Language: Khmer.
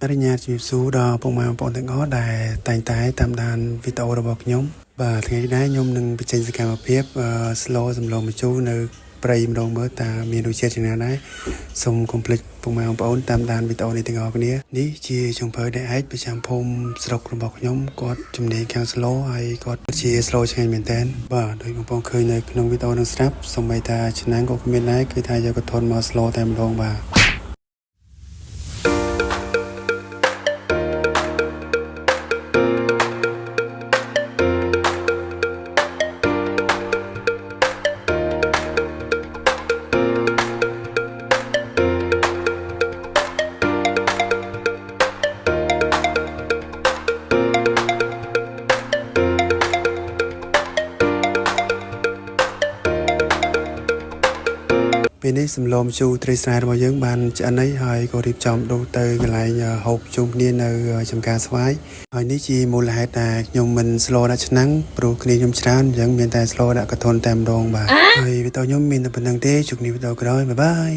រិញ្ញាជីវិតស៊ូដល់ពុកម៉ែបងប្អូនទាំងអស់ដែលតែងតែតាមដានវីដេអូរបស់ខ្ញុំបាទថ្ងៃនេះខ្ញុំនឹងបញ្ចេញសកម្មភាព slow សម្លងមជូរនៅព្រៃម្ដងមើលតើមានរសជាតិយ៉ាងណាដែរសូមកុំភ្លេចពុកម៉ែបងប្អូនតាមដានវីដេអូនេះទាំងអស់គ្នានេះជាចុងភៅដែលឯកប្រចាំភូមិស្រុករបស់ខ្ញុំគាត់ជំនាញខាង slow ហើយគាត់ជា slow ឆ្ងាញ់មែនតើបាទដោយបងប្អូនឃើញនៅក្នុងវីដេអូនឹងស្រាប់សូម្បីតែឆ្នាំងក៏គ្មានដែរគឺថាយកកធនមក slow តែម្ដងបាទពេលនេះសម្លមជូរត្រីស្រែរបស់យើងបានឆ្អិនហើយក៏រៀបចំដូរទៅកន្លែងហូបជុំគ្នានៅចំការស្វាយហើយនេះជាមូលហេតុដែលខ្ញុំមិនស្លដាក់ឆ្នាំងព្រោះគ្នាខ្ញុំច្រើនអញ្ចឹងមានតែស្លដាក់កធុនតែម្ដងបាទហើយវីដេអូខ្ញុំមានតែប៉ុណ្្នឹងទេជួបគ្នាវីដេអូក្រោយបាយបាយ